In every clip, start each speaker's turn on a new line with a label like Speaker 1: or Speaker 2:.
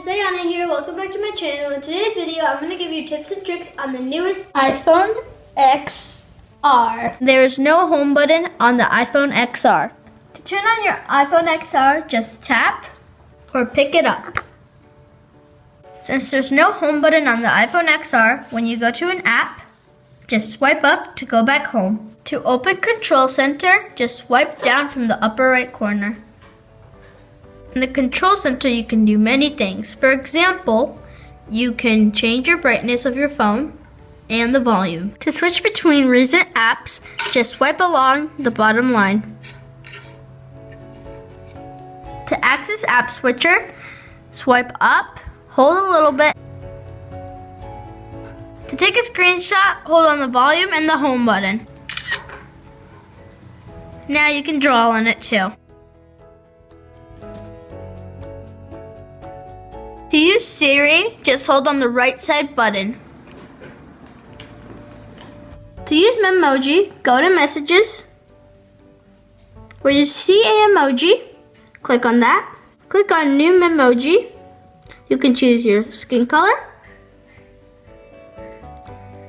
Speaker 1: Sayana here. Welcome back to my channel. In today's video, I'm going to give you tips and tricks on the newest iPhone XR. There is no home button on the iPhone XR. To turn on your iPhone XR, just tap or pick it up. Since there's no home button on the iPhone XR, when you go to an app, just swipe up to go back home. To open Control Center, just swipe down from the upper right corner. In the Control Center, you can do many things. For example, you can change your brightness of your phone and the volume. To switch between recent apps, just swipe along the bottom line. To access App Switcher, swipe up, hold a little bit. To take a screenshot, hold on the volume and the home button. Now you can draw on it too. To use Siri, just hold on the right side button. To use Memoji, go to Messages. Where you see a emoji, click on that. Click on New Memoji. You can choose your skin color,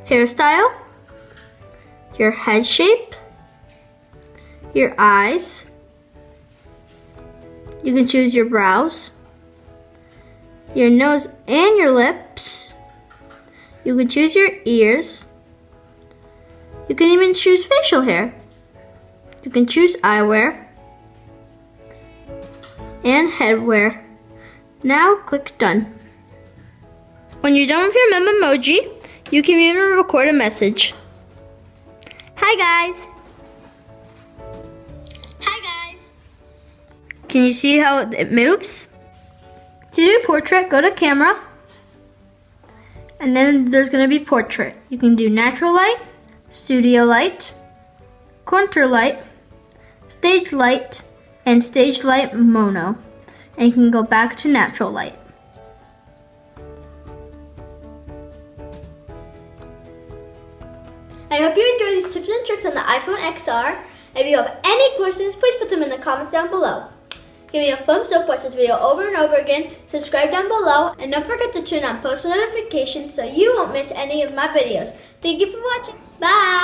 Speaker 1: hairstyle, your head shape, your eyes. You can choose your brows, your nose and your lips. You can choose your ears. You can even choose facial hair. You can choose eyewear and headwear. Now click Done. When you're done with your Memoji, you can even record a message. Hi guys. Hi guys. Can you see how it moves? To do portrait, go to camera, and then there's going to be portrait. You can do natural light, studio light, contour light, stage light, and stage light mono. And you can go back to natural light. I hope you enjoy these tips and tricks on the iPhone XR. If you have any questions, please put them in the comments down below. Give me a thumbs up, watch this video over and over again, subscribe down below, and don't forget to turn on post notifications so you won't miss any of my videos. Thank you for watching. Bye!